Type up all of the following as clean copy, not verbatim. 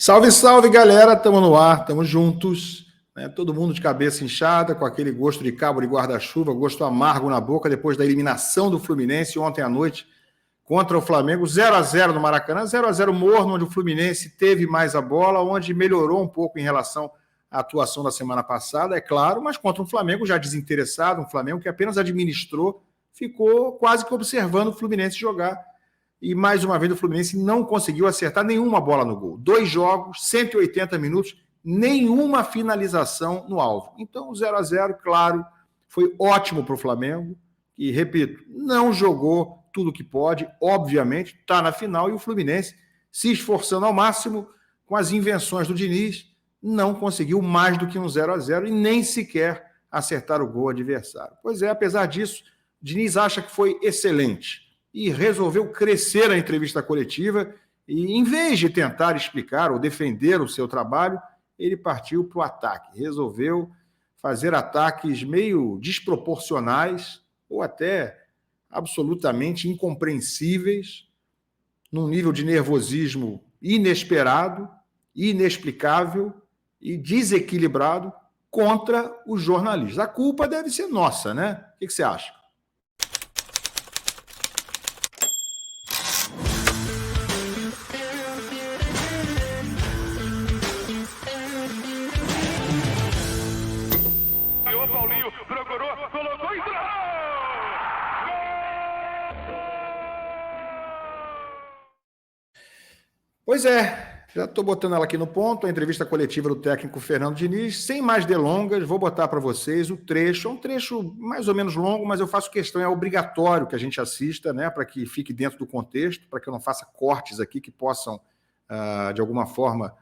Salve, salve, galera! Estamos no ar, estamos juntos, né? Todo mundo de cabeça inchada, com aquele gosto de cabo de guarda-chuva, gosto amargo na boca, depois da eliminação do Fluminense ontem à noite contra o Flamengo, 0-0 no Maracanã, 0-0 morno, onde o Fluminense teve mais a bola, onde melhorou um pouco em relação à atuação da semana passada, é claro, mas contra um Flamengo já desinteressado, um Flamengo que apenas administrou, ficou quase que observando o Fluminense jogar. E mais uma vez o Fluminense não conseguiu acertar nenhuma bola no gol. 2 jogos, 180 minutos, nenhuma finalização no alvo. Então, o 0-0, claro, foi ótimo para o Flamengo. E, repito, não jogou tudo que pode, obviamente, está na final, e o Fluminense, se esforçando ao máximo, com as invenções do Diniz, não conseguiu mais do que um 0-0 e nem sequer acertar o gol adversário. Pois é, apesar disso, o Diniz acha que foi excelente e resolveu crescer a entrevista coletiva e, em vez de tentar explicar ou defender o seu trabalho, ele partiu para o ataque. Resolveu fazer ataques meio desproporcionais ou até absolutamente incompreensíveis, num nível de nervosismo inesperado, inexplicável e desequilibrado contra os jornalistas. A culpa deve ser nossa, né? O que você acha? Pois é, já estou botando ela aqui no ponto, a entrevista coletiva do técnico Fernando Diniz. Sem mais delongas, vou botar para vocês o trecho. É um trecho mais ou menos longo, mas eu faço questão, é obrigatório que a gente assista, né, para que fique dentro do contexto, para que eu não faça cortes aqui que possam, de alguma forma,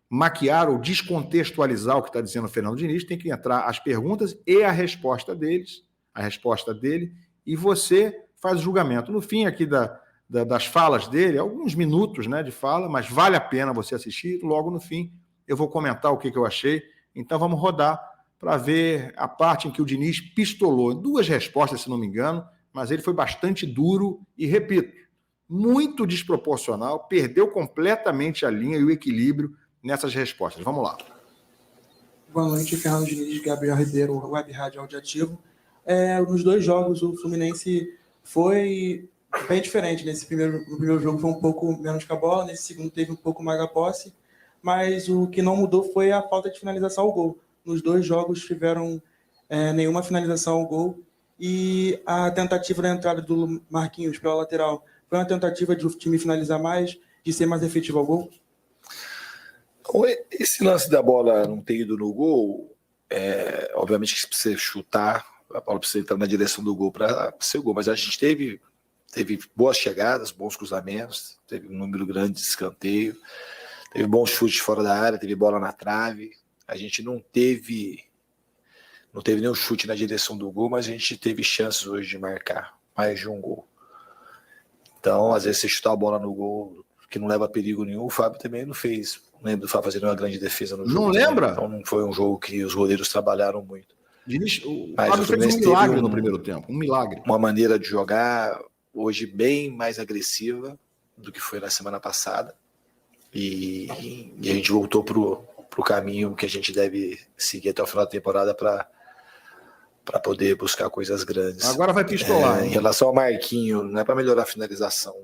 maquiar ou descontextualizar o que está dizendo o Fernando Diniz. Tem que entrar as perguntas e a resposta dele, e você faz o julgamento. No fim aqui das falas dele, alguns minutos, né, de fala, mas vale a pena você assistir. Logo no fim eu vou comentar o que eu achei. Então vamos rodar para ver a parte em que o Diniz pistolou. 2 respostas, se não me engano, mas ele foi bastante duro e, repito, muito desproporcional, perdeu completamente a linha e o equilíbrio nessas respostas. Vamos lá. Boa noite, Fernando Diniz, Gabriel Ribeiro, Web Rádio Audiativo. Nos 2 jogos o Fluminense foi bem diferente. No primeiro jogo foi um pouco menos com a bola, nesse segundo teve um pouco mais a posse, mas o que não mudou foi a falta de finalização ao gol. Nos 2 jogos tiveram nenhuma finalização ao gol, e a tentativa da entrada do Marquinhos pela lateral foi uma tentativa de o time finalizar mais, de ser mais efetivo ao gol? Esse lance da bola não ter ido no gol, obviamente que se você chutar, a bola precisa entrar na direção do gol para ser gol, mas a gente teve boas chegadas, bons cruzamentos, teve um número grande de escanteio, teve bons chutes fora da área, teve bola na trave. A gente não teve nenhum chute na direção do gol, mas a gente teve chances hoje de marcar mais de um gol. Então, às vezes, você chutar a bola no gol que não leva perigo nenhum, o Fábio também não fez. Não lembro do Fábio fazendo uma grande defesa no jogo. Não lembra? Também. Então, não foi um jogo que os goleiros trabalharam muito. O Fábio fez um milagre no primeiro tempo, um milagre. Uma maneira de jogar hoje bem mais agressiva do que foi na semana passada, e a gente voltou pro caminho que a gente deve seguir até o final da temporada para poder buscar coisas grandes. Agora vai pistolar. Em relação ao Marquinhos, não é para melhorar a finalização.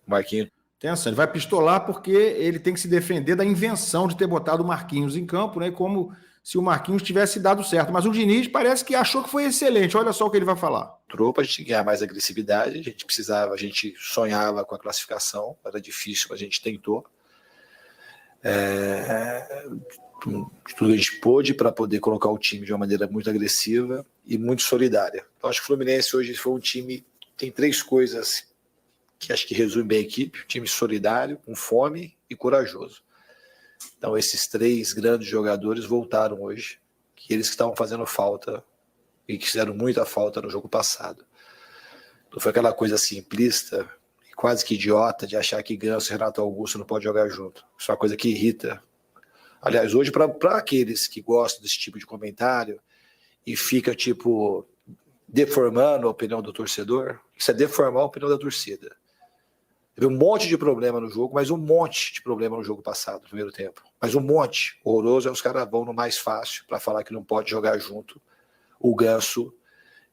O Marquinhos... Atenção, ele vai pistolar porque ele tem que se defender da invenção de ter botado o Marquinhos em campo, né? Como se o Marquinhos tivesse dado certo. Mas o Diniz parece que achou que foi excelente. Olha só o que ele vai falar. Para a gente ganhar mais agressividade, a gente sonhava com a classificação, era difícil, mas a gente tentou. Tudo que a gente pôde para poder colocar o time de uma maneira muito agressiva e muito solidária. Então, acho que o Fluminense hoje foi um time, tem 3 coisas que acho que resume bem a equipe: um time solidário, com fome e corajoso. Então, esses 3 grandes jogadores voltaram hoje, que eles que estavam fazendo falta e que fizeram muita falta no jogo passado. Não foi aquela coisa simplista e quase que idiota de achar que Ganso e Renato Augusto não pode jogar junto. Isso é uma coisa que irrita. Aliás, hoje, para aqueles que gostam desse tipo de comentário e fica, deformando a opinião do torcedor, isso é deformar a opinião da torcida. Teve um monte de problema no jogo, mas um monte de problema no jogo passado, no primeiro tempo. Mas um monte horroroso, os caras vão no mais fácil para falar que não pode jogar junto o Ganso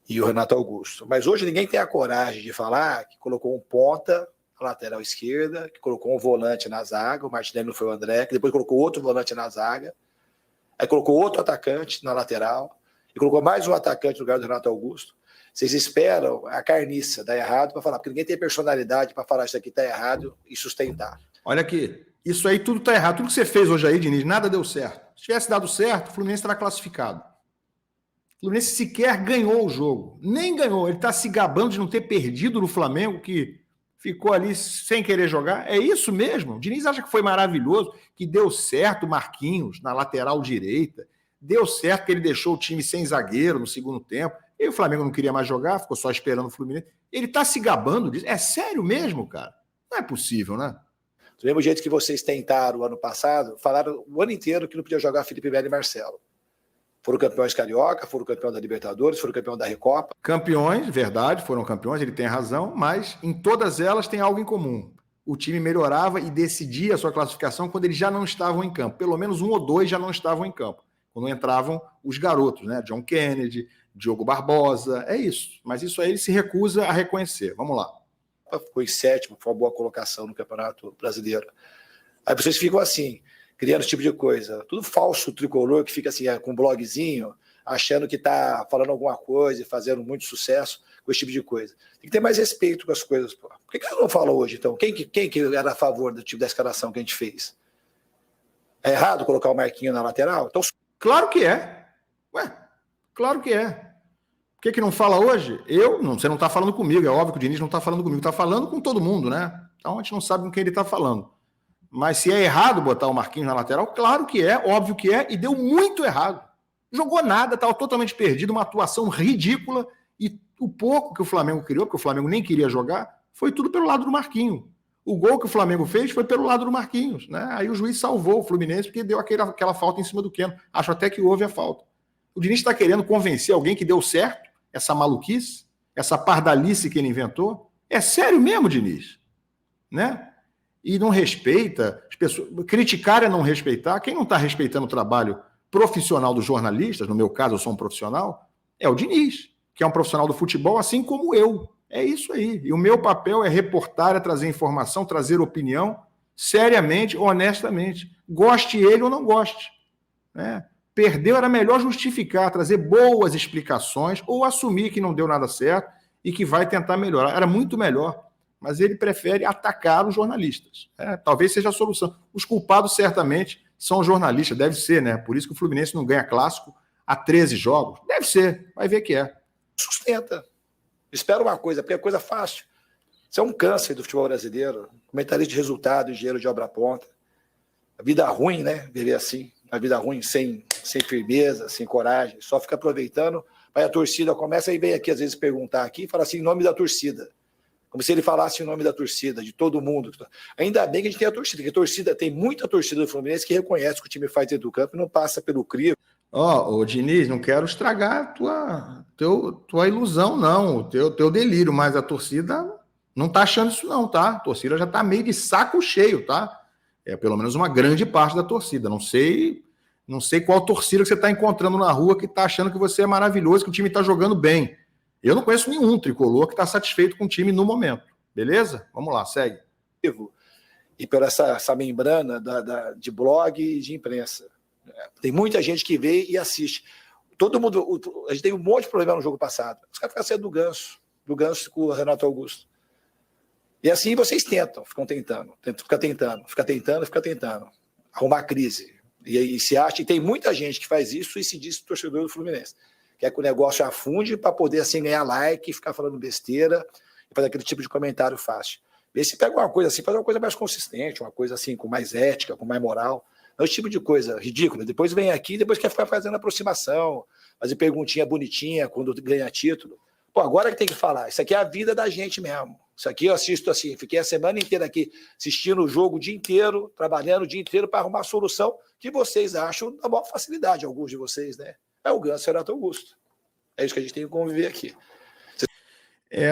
e o Renato Augusto. Mas hoje ninguém tem a coragem de falar que colocou um ponta na lateral esquerda, que colocou um volante na zaga, o Martinelli não foi o André, que depois colocou outro volante na zaga, aí colocou outro atacante na lateral, e colocou mais um atacante no lugar do Renato Augusto. Vocês esperam a carniça dar errado para falar, porque ninguém tem personalidade para falar isso aqui está errado e sustentar. Olha aqui, isso aí tudo está errado. Tudo que você fez hoje aí, Diniz, nada deu certo. Se tivesse dado certo, o Fluminense estará classificado. O Fluminense sequer ganhou o jogo. Nem ganhou. Ele está se gabando de não ter perdido no Flamengo, que ficou ali sem querer jogar. É isso mesmo? O Diniz acha que foi maravilhoso, que deu certo o Marquinhos na lateral direita, deu certo que ele deixou o time sem zagueiro no segundo tempo, e o Flamengo não queria mais jogar, ficou só esperando o Fluminense. Ele tá se gabando disso. É sério mesmo, cara? Não é possível, né? Do mesmo jeito que vocês tentaram o ano passado, falaram o ano inteiro que não podia jogar Felipe Melo e Marcelo. Foram campeões carioca, foram campeões da Libertadores, foram campeões da Recopa. Campeões, verdade, foram campeões, ele tem razão, mas em todas elas tem algo em comum. O time melhorava e decidia a sua classificação quando eles já não estavam em campo. Pelo menos um ou dois já não estavam em campo. Quando entravam os garotos, né? John Kennedy, Diogo Barbosa, é isso. Mas isso aí ele se recusa a reconhecer. Vamos lá. Ficou em sétimo, foi uma boa colocação no Campeonato Brasileiro. Aí vocês ficam assim, criando esse tipo de coisa. Tudo falso tricolor que fica assim, com um blogzinho, achando que está falando alguma coisa e fazendo muito sucesso com esse tipo de coisa. Tem que ter mais respeito com as coisas. Pô. Por que não fala hoje, então? Quem que era a favor do tipo da escalação que a gente fez? É errado colocar o Marquinhos na lateral? Então... Claro que é. Ué, claro que é. Por que não fala hoje? Você não está falando comigo, é óbvio que o Diniz não está falando comigo, está falando com todo mundo, né? Então a gente não sabe com quem ele está falando. Mas se é errado botar o Marquinhos na lateral, claro que é, óbvio que é, e deu muito errado. Jogou nada, estava totalmente perdido, uma atuação ridícula, e o pouco que o Flamengo criou, porque o Flamengo nem queria jogar, foi tudo pelo lado do Marquinhos. O gol que o Flamengo fez foi pelo lado do Marquinhos, né? Aí o juiz salvou o Fluminense porque deu aquela falta em cima do Keno. Acho até que houve a falta. O Diniz está querendo convencer alguém que deu certo, essa maluquice, essa pardalice que ele inventou. É sério mesmo, Diniz? Né? E não respeita, as pessoas, criticar é não respeitar. Quem não está respeitando o trabalho profissional dos jornalistas, no meu caso eu sou um profissional, é o Diniz, que é um profissional do futebol, assim como eu. É isso aí. E o meu papel é reportar, é trazer informação, trazer opinião, seriamente, honestamente. Goste ele ou não goste. Né? Perdeu, era melhor justificar, trazer boas explicações ou assumir que não deu nada certo e que vai tentar melhorar. Era muito melhor. Mas ele prefere atacar os jornalistas. Talvez seja a solução. Os culpados, certamente, são os jornalistas. Deve ser, né? Por isso que o Fluminense não ganha clássico há 13 jogos. Deve ser. Vai ver que é. Sustenta. Espera uma coisa, porque é coisa fácil. Isso é um câncer do futebol brasileiro. Comentarista de resultado, engenheiro de obra pronta. A vida ruim, né? Viver assim. A vida ruim, sem firmeza, sem coragem. Só fica aproveitando. Aí a torcida começa e vem aqui, às vezes, perguntar aqui e fala assim, em nome da torcida. Como se ele falasse em nome da torcida, de todo mundo. Ainda bem que a gente tem a torcida, porque a torcida, tem muita torcida do Fluminense que reconhece que o time faz dentro do campo e não passa pelo crivo. Ô, Diniz, não quero estragar a tua ilusão, não, o teu delírio, mas a torcida não tá achando isso não, tá? A torcida já tá meio de saco cheio, tá? É pelo menos uma grande parte da torcida. Não sei qual torcida que você tá encontrando na rua que tá achando que você é maravilhoso, que o time tá jogando bem. Eu não conheço nenhum tricolor que tá satisfeito com o time no momento. Beleza? Vamos lá, segue. E por essa membrana de blog e de imprensa. Tem muita gente que vê e assiste. Todo mundo. A gente tem um monte de problema no jogo passado. Os caras ficam sendo do Ganso com o Renato Augusto. E assim vocês ficam tentando. Fica tentando. Arrumar crise. E aí se acha, e tem muita gente que faz isso e se diz torcedor do Fluminense. Quer que o negócio afunde para poder assim ganhar like e ficar falando besteira e fazer aquele tipo de comentário fácil. Vê se pega uma coisa assim, faz uma coisa mais consistente, uma coisa assim com mais ética, com mais moral. Não esse tipo de coisa ridícula. Depois vem aqui, depois quer ficar fazendo aproximação, fazer perguntinha bonitinha quando ganha título. Pô, agora que tem que falar. Isso aqui é a vida da gente mesmo. Isso aqui eu assisto assim, fiquei a semana inteira aqui assistindo o jogo o dia inteiro, trabalhando o dia inteiro para arrumar a solução que vocês acham da maior facilidade, alguns de vocês, né? É o Ganso e o Renato Augusto. É isso que a gente tem que conviver aqui.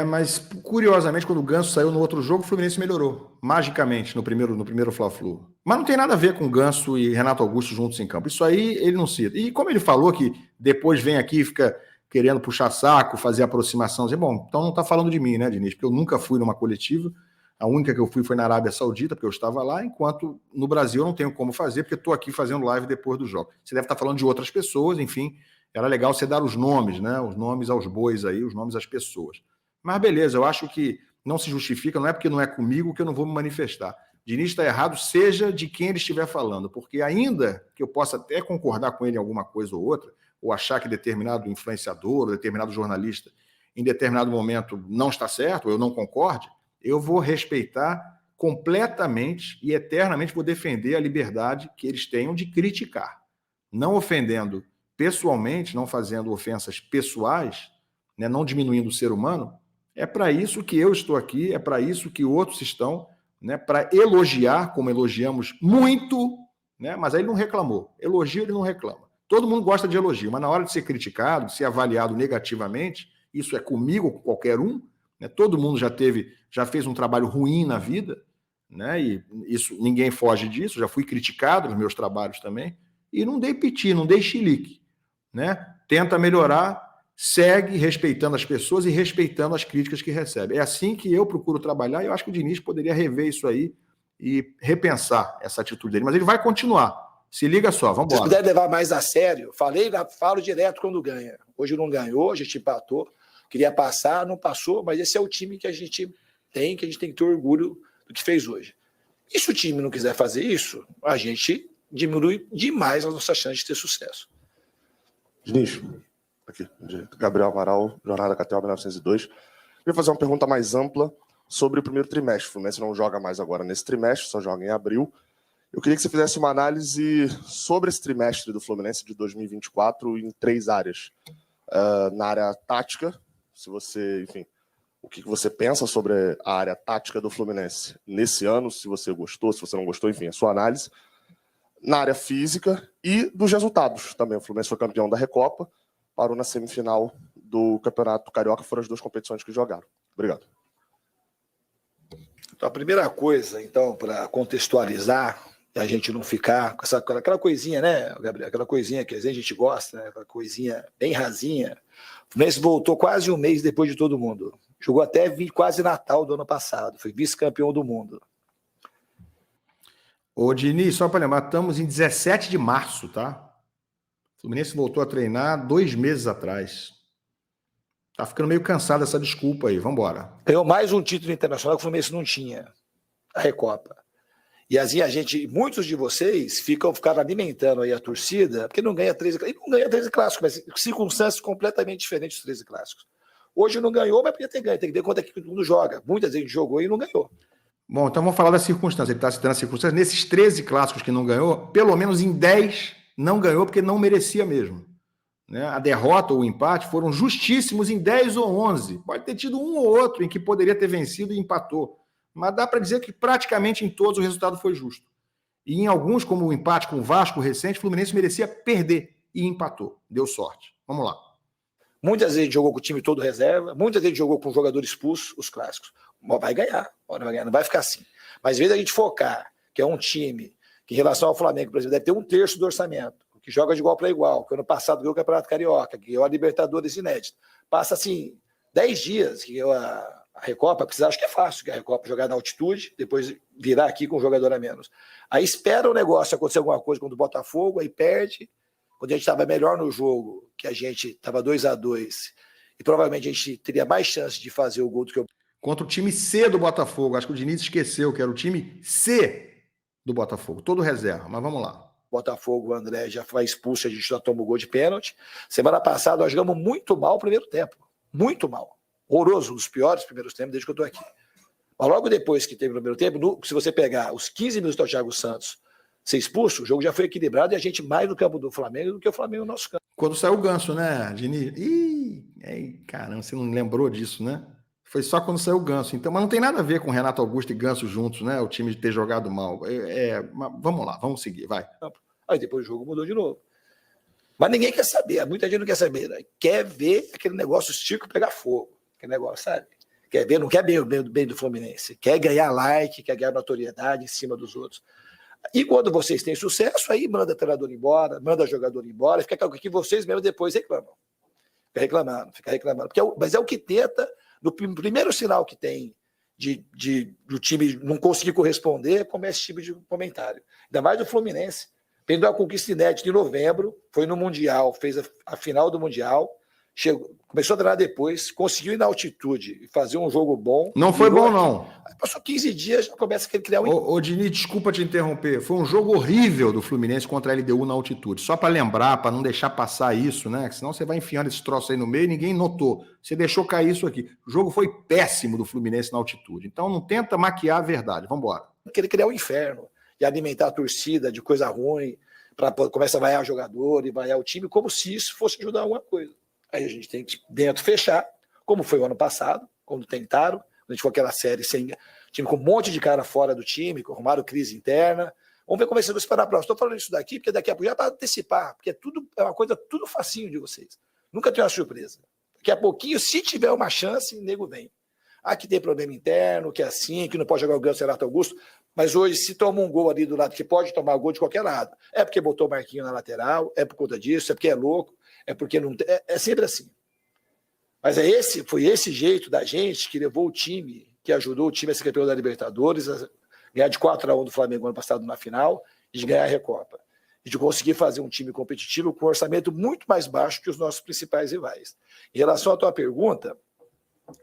Mas curiosamente, quando o Ganso saiu no outro jogo, o Fluminense melhorou, magicamente, no primeiro Fla-Flu. Mas não tem nada a ver com o Ganso e Renato Augusto juntos em campo. Isso aí ele não cita. E como ele falou que depois vem aqui e fica querendo puxar saco, fazer aproximação, dizer, bom, então não está falando de mim, né, Diniz? Porque eu nunca fui numa coletiva. A única que eu fui foi na Arábia Saudita, porque eu estava lá, enquanto no Brasil eu não tenho como fazer, porque estou aqui fazendo live depois do jogo. Você deve estar falando de outras pessoas, enfim, era legal você dar os nomes, né? Os nomes aos bois aí, os nomes às pessoas. Mas beleza, eu acho que não se justifica, não é porque não é comigo que eu não vou me manifestar. Diniz está errado, seja de quem ele estiver falando, porque ainda que eu possa até concordar com ele em alguma coisa ou outra, ou achar que determinado influenciador, ou determinado jornalista, em determinado momento não está certo, ou eu não concorde, eu vou respeitar completamente e eternamente vou defender a liberdade que eles tenham de criticar, não ofendendo pessoalmente, não fazendo ofensas pessoais, né, não diminuindo o ser humano. É para isso que eu estou aqui, é para isso que outros estão, né, para elogiar, como elogiamos muito, né, mas aí ele não reclamou. Elogio, ele não reclama. Todo mundo gosta de elogio, mas na hora de ser criticado, de ser avaliado negativamente, isso é comigo ou com qualquer um, né, todo mundo já fez um trabalho ruim na vida, né, e isso, ninguém foge disso, já fui criticado nos meus trabalhos também, e não dei piti, não dei chilique, né? Tenta melhorar, segue respeitando as pessoas e respeitando as críticas que recebe. É assim que eu procuro trabalhar e eu acho que o Diniz poderia rever isso aí e repensar essa atitude dele. Mas ele vai continuar. Se liga só, vamos embora. Se puder levar mais a sério, falo direto quando ganha. Hoje não ganhou, a gente empatou. Queria passar, não passou, mas esse é o time que a gente tem que ter orgulho do que fez hoje. E se o time não quiser fazer isso, a gente diminui demais as nossas chances de ter sucesso. Diniz, aqui, Gabriel Amaral, Jornada KTO 1902. Queria fazer uma pergunta mais ampla sobre o primeiro trimestre. O Fluminense não joga mais agora nesse trimestre, só joga em abril. Eu queria que você fizesse uma análise sobre esse trimestre do Fluminense de 2024 em 3 áreas. Na área tática, se você, enfim, o que você pensa sobre a área tática do Fluminense nesse ano, se você gostou, se você não gostou, enfim, a sua análise. Na área física e dos resultados também. O Fluminense foi campeão da Recopa, parou na semifinal do Campeonato Carioca, foram as 2 competições que jogaram. Obrigado. Então, a primeira coisa, então, para contextualizar, a gente não ficar com aquela coisinha, né, Gabriel? Aquela coisinha que às vezes a gente gosta, né? Aquela coisinha bem rasinha. O Fluminense voltou quase um mês depois de todo mundo. Jogou até quase Natal do ano passado. Foi vice-campeão do mundo. Ô, Diniz, só para lembrar, estamos em 17 de março, tá? O Fluminense voltou a treinar 2 meses atrás. Tá ficando meio cansado dessa desculpa aí, vamos embora. Ganhou mais um título internacional que o Fluminense não tinha, a Recopa. E assim, muitos de vocês ficaram alimentando aí a torcida, porque não ganha 13 clássicos. Não ganha 13 clássicos, mas circunstâncias completamente diferentes dos 13 clássicos. Hoje não ganhou, mas podia ter ganho. Tem que ter conta que todo mundo joga. Muitas vezes jogou e não ganhou. Bom, então vamos falar da circunstância. Ele está citando a circunstância. Nesses 13 clássicos que não ganhou, pelo menos em 10 não ganhou porque não merecia mesmo. Né? A derrota ou o empate foram justíssimos em 10 ou 11. Pode ter tido um ou outro em que poderia ter vencido e empatou. Mas dá para dizer que praticamente em todos o resultado foi justo. E em alguns, como o empate com o Vasco recente, o Fluminense merecia perder e empatou. Deu sorte. Vamos lá. Muitas vezes jogou com o time todo reserva, muitas vezes jogou com o jogador expulso, os clássicos. Vai ganhar, não vai ficar assim. Mas às vezes a gente focar, que é um time que em relação ao Flamengo, por exemplo, deve ter 1/3 do orçamento, que joga de igual para igual, que ano passado ganhou o Campeonato Carioca, que ganhou a Libertadores inédita. Passa assim, 10 dias que ganhou a Recopa, acho que é fácil que a Recopa jogar na altitude, depois virar aqui com um jogador a menos. Aí espera o negócio acontecer alguma coisa contra o Botafogo, aí perde. Quando a gente estava melhor no jogo, que a gente estava 2-2, e provavelmente a gente teria mais chance de fazer o gol do que o... Contra o time C do Botafogo. Acho que o Diniz esqueceu que era o time C do Botafogo. Todo reserva, mas vamos lá. Botafogo, o André já foi expulso, a gente já tomou gol de pênalti. Semana passada nós jogamos muito mal o primeiro tempo. Muito mal. Horroroso, um dos piores primeiros tempos desde que eu estou aqui. Mas logo depois que teve o primeiro tempo, se você pegar os 15 minutos do Thiago Santos ser expulso, o jogo já foi equilibrado e a gente mais no campo do Flamengo do que o Flamengo no nosso campo. Quando saiu o Ganso, né, Diniz? Caramba, você não lembrou disso, né? Foi só quando saiu o Ganso. Então, mas não tem nada a ver com Renato Augusto e Ganso juntos, né? O time de ter jogado mal. Vamos lá, vamos seguir, vai. Aí depois o jogo mudou de novo. Mas ninguém quer saber, muita gente não quer saber, né? Quer ver aquele negócio estico pegar fogo. aquele negócio, sabe? Quer ver, não quer bem do Fluminense, quer ganhar like, quer ganhar notoriedade em cima dos outros. E quando vocês têm sucesso, aí manda treinador embora, manda jogador embora, fica que vocês mesmo depois reclamam. Fica reclamando. Mas é o que tenta, no primeiro sinal que tem do time não conseguir corresponder, começa esse tipo de comentário. Ainda mais do Fluminense. Tendo uma conquista inédita em novembro, foi no Mundial, fez a final do Mundial, começou a treinar depois, conseguiu ir na altitude e fazer um jogo bom. Não foi bom, não. Passou 15 dias, já começa a criar um... Ô, Diniz, desculpa te interromper. Foi um jogo horrível do Fluminense contra a LDU na altitude. Só para lembrar, para não deixar passar isso, né? Que senão você vai enfiando esse troço aí no meio e ninguém notou. Você deixou cair isso aqui. O jogo foi péssimo do Fluminense na altitude. Então não tenta maquiar a verdade. Vamos embora. Querer criar um inferno e alimentar a torcida de coisa ruim, para começar a vaiar o jogador e vaiar o time, como se isso fosse ajudar alguma coisa. Aí a gente tem que, dentro, fechar, como foi o ano passado, quando tentaram, quando a gente foi aquela série sem time com um monte de cara fora do time, que arrumaram crise interna. Vamos ver como é que vocês vão esperar a próxima. Estou falando isso daqui, porque daqui a pouco já para antecipar, porque é uma coisa tudo facinho de vocês. Nunca tem uma surpresa. Daqui a pouquinho, se tiver uma chance, o nego vem. Aqui tem problema interno, que é assim, que não pode jogar o Ganso Renato Augusto, mas hoje, se toma um gol ali do lado, que pode tomar gol de qualquer lado, é porque botou o Marquinhos na lateral, é por conta disso, é porque é louco, é porque não tem. É sempre assim. Mas foi esse jeito da gente que levou o time, que ajudou o time a ser campeão da Libertadores, a ganhar de 4-1 do Flamengo ano passado na final, e de ganhar a Recopa. E de conseguir fazer um time competitivo com um orçamento muito mais baixo que os nossos principais rivais. Em relação à tua pergunta,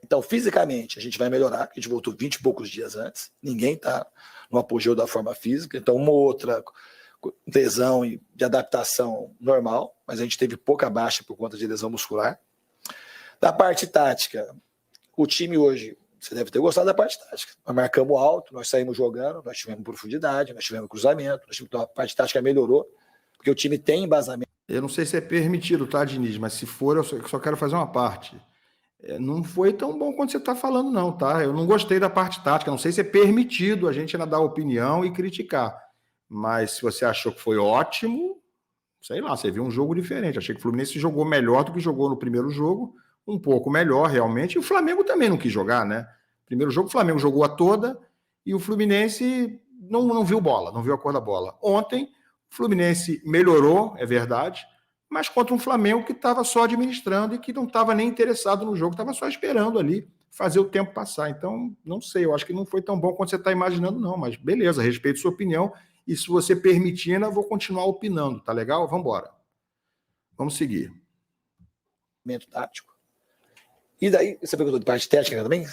então, fisicamente, a gente vai melhorar, a gente voltou 20 e poucos dias antes, ninguém está no apogeu da forma física, então uma ou outra lesão de adaptação normal, mas a gente teve pouca baixa por conta de lesão muscular. Da parte tática, o time hoje, você deve ter gostado da parte tática, nós marcamos alto, nós saímos jogando, nós tivemos profundidade, nós tivemos cruzamento, então a parte tática melhorou, porque o time tem embasamento. Eu não sei se é permitido, tá, Diniz, mas se for, eu só quero fazer uma parte. Não foi tão bom quanto você está falando, não, tá? Eu não gostei da parte tática. Não sei se é permitido a gente ainda dar opinião e criticar. Mas se você achou que foi ótimo, sei lá, você viu um jogo diferente. Achei que o Fluminense jogou melhor do que jogou no primeiro jogo, um pouco melhor, realmente. E o Flamengo também não quis jogar, né? Primeiro jogo, o Flamengo jogou a toda e o Fluminense não viu bola, não viu a cor da bola. Ontem, o Fluminense melhorou, é verdade, mas contra um Flamengo que estava só administrando e que não estava nem interessado no jogo, estava só esperando ali fazer o tempo passar. Então, não sei, eu acho que não foi tão bom quanto você está imaginando, não, mas beleza, respeito sua opinião, e se você permitir, eu vou continuar opinando, tá legal? Vamos embora. Vamos seguir. Tático. E daí, você perguntou de parte técnica também?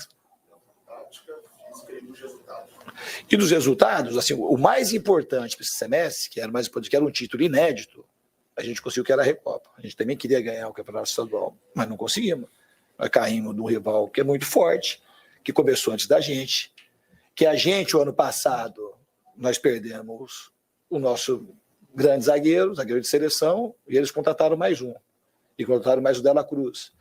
Tática, física e dos resultados. E dos resultados, assim, o mais importante para esse semestre, que era mais importante, que era um título inédito, a gente conseguiu, que era a Recopa. A gente também queria ganhar o Campeonato Estadual, mas não conseguimos. Nós caímos num rival que é muito forte, que começou antes da gente, que a gente, o ano passado, nós perdemos o nosso grande zagueiro de seleção, e eles contrataram mais um. E contrataram mais o Dela Cruz.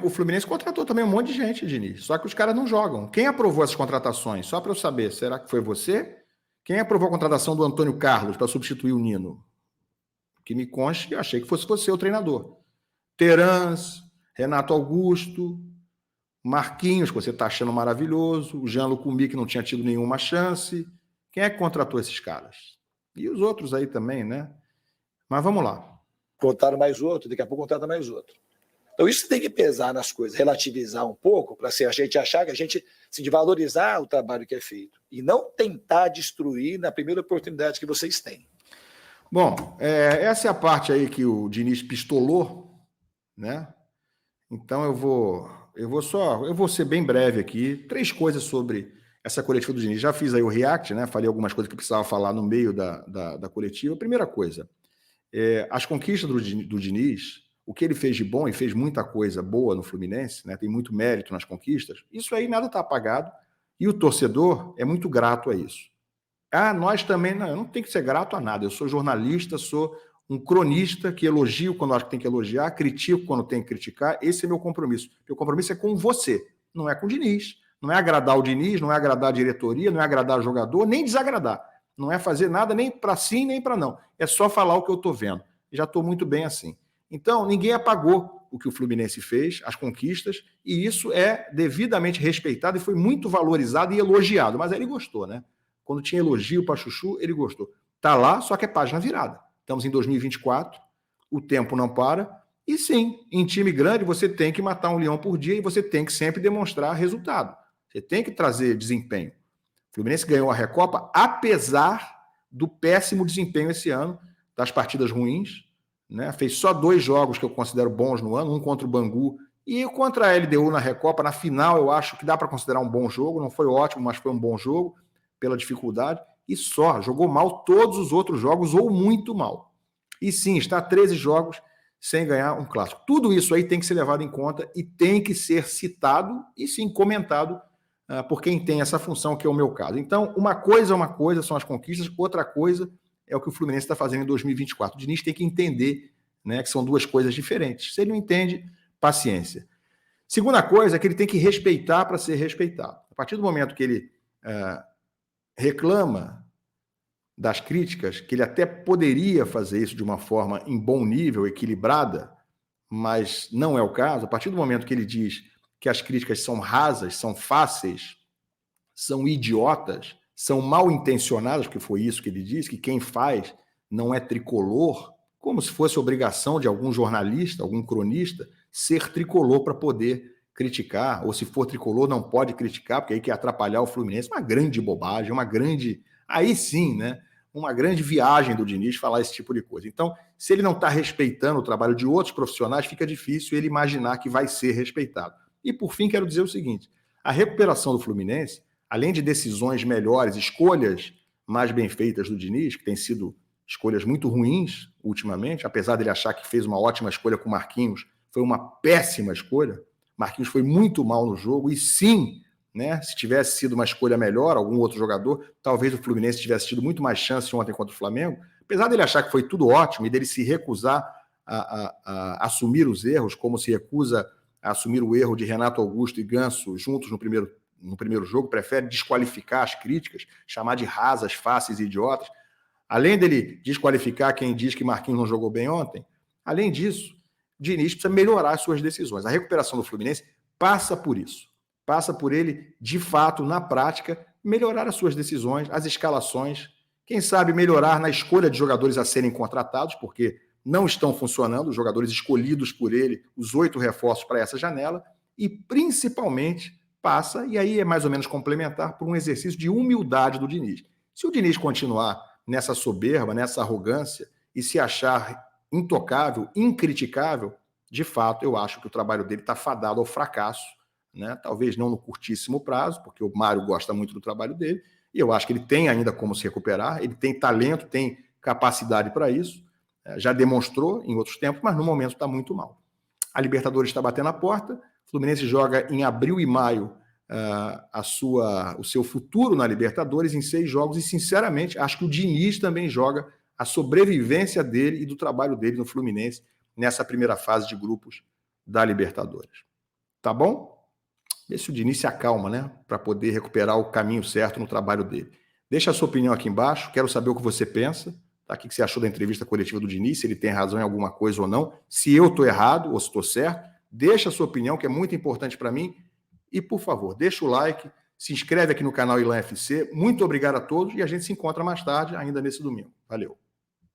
O Fluminense contratou também um monte de gente, Diniz, só que os caras não jogam. Quem aprovou essas contratações? Só para eu saber, será que foi você? Quem aprovou a contratação do Antônio Carlos para substituir o Nino? Que me conste, eu achei que fosse você o treinador. Terans, Renato Augusto, Marquinhos, que você está achando maravilhoso, o Jean Lucumbi, que não tinha tido nenhuma chance. Quem é que contratou esses caras? E os outros aí também, né? Mas vamos lá. Contrataram mais outro, daqui a pouco contrata mais outro. Então isso tem que pesar nas coisas, relativizar um pouco, para a gente achar que a gente, de valorizar o trabalho que é feito e não tentar destruir na primeira oportunidade que vocês têm. Bom, essa é a parte aí que o Diniz pistolou, né? Então eu vou ser bem breve aqui. 3 coisas sobre essa coletiva do Diniz. Já fiz aí o react, né? Falei algumas coisas que precisava falar no meio da coletiva. Primeira coisa, as conquistas do Diniz, o que ele fez de bom, e fez muita coisa boa no Fluminense, né? Tem muito mérito nas conquistas, isso aí nada está apagado, e o torcedor é muito grato a isso. Nós também, não, eu não tenho que ser grato a nada, eu sou jornalista, sou um cronista que elogio quando acho que tem que elogiar, critico quando tem que criticar, esse é meu compromisso. Meu compromisso é com você, não é com o Diniz, não é agradar o Diniz, não é agradar a diretoria, não é agradar o jogador, nem desagradar, não é fazer nada nem para sim, nem para não, é só falar o que eu estou vendo, já estou muito bem assim. Então, ninguém apagou o que o Fluminense fez, as conquistas, e isso é devidamente respeitado e foi muito valorizado e elogiado. Mas aí ele gostou, né? Quando tinha elogio para Chuchu, ele gostou. Está lá, só que é página virada. Estamos em 2024, o tempo não para, e sim, em time grande você tem que matar um leão por dia e você tem que sempre demonstrar resultado. Você tem que trazer desempenho. O Fluminense ganhou a Recopa apesar do péssimo desempenho esse ano, das partidas ruins, né? Fez só 2 jogos que eu considero bons no ano, um contra o Bangu e contra a LDU na Recopa. Na final eu acho que dá para considerar um bom jogo, não foi ótimo, mas foi um bom jogo pela dificuldade, e só, jogou mal todos os outros jogos ou muito mal. E sim, está a 13 jogos sem ganhar um clássico. Tudo isso aí tem que ser levado em conta e tem que ser citado e sim comentado por quem tem essa função, que é o meu caso. Então, uma coisa são as conquistas, outra coisa é o que o Fluminense está fazendo em 2024. O Diniz tem que entender, né, que são 2 coisas diferentes. Se ele não entende, paciência. Segunda coisa é que ele tem que respeitar para ser respeitado. A partir do momento que ele reclama das críticas, que ele até poderia fazer isso de uma forma em bom nível, equilibrada, mas não é o caso. A partir do momento que ele diz que as críticas são rasas, são fáceis, são idiotas, são mal intencionadas, porque foi isso que ele disse, que quem faz não é tricolor, como se fosse obrigação de algum jornalista, algum cronista, ser tricolor para poder criticar, ou se for tricolor não pode criticar, porque aí quer atrapalhar o Fluminense. Uma grande bobagem, uma grande... Aí sim, né? Uma grande viagem do Diniz falar esse tipo de coisa. Então, se ele não está respeitando o trabalho de outros profissionais, fica difícil ele imaginar que vai ser respeitado. E, por fim, quero dizer o seguinte, a recuperação do Fluminense, além de decisões melhores, escolhas mais bem feitas do Diniz, que tem sido escolhas muito ruins ultimamente, apesar dele achar que fez uma ótima escolha com o Marquinhos, foi uma péssima escolha. Marquinhos foi muito mal no jogo e sim, né, se tivesse sido uma escolha melhor, algum outro jogador, talvez o Fluminense tivesse tido muito mais chance ontem contra o Flamengo, apesar dele achar que foi tudo ótimo e dele se recusar a assumir os erros, como se recusa a assumir o erro de Renato Augusto e Ganso juntos no primeiro jogo, prefere desqualificar as críticas, chamar de rasas, fáceis e idiotas. Além dele desqualificar quem diz que Marquinhos não jogou bem ontem, além disso, Diniz precisa melhorar as suas decisões. A recuperação do Fluminense passa por isso. Passa por ele, de fato, na prática, melhorar as suas decisões, as escalações, quem sabe melhorar na escolha de jogadores a serem contratados, porque não estão funcionando, os jogadores escolhidos por ele, os 8 reforços para essa janela, e principalmente passa, e aí é mais ou menos complementar, por um exercício de humildade do Diniz. Se o Diniz continuar nessa soberba, nessa arrogância, e se achar intocável, incriticável, de fato, eu acho que o trabalho dele está fadado ao fracasso, né? Talvez não no curtíssimo prazo, porque o Mário gosta muito do trabalho dele, e eu acho que ele tem ainda como se recuperar, ele tem talento, tem capacidade para isso, já demonstrou em outros tempos, mas no momento está muito mal. A Libertadores está batendo a porta, o Fluminense joga em abril e maio o seu futuro na Libertadores em 6 jogos, e sinceramente acho que o Diniz também joga a sobrevivência dele e do trabalho dele no Fluminense nessa primeira fase de grupos da Libertadores. Tá bom? Vê se o Diniz se acalma, né? Para poder recuperar o caminho certo no trabalho dele. Deixa a sua opinião aqui embaixo, quero saber o que você pensa. Tá? O que você achou da entrevista coletiva do Diniz, se ele tem razão em alguma coisa ou não, se eu estou errado ou se estou certo. Deixa a sua opinião, que é muito importante para mim. E, por favor, deixa o like, se inscreve aqui no canal Ilan FC. Muito obrigado a todos e a gente se encontra mais tarde, ainda nesse domingo. Valeu!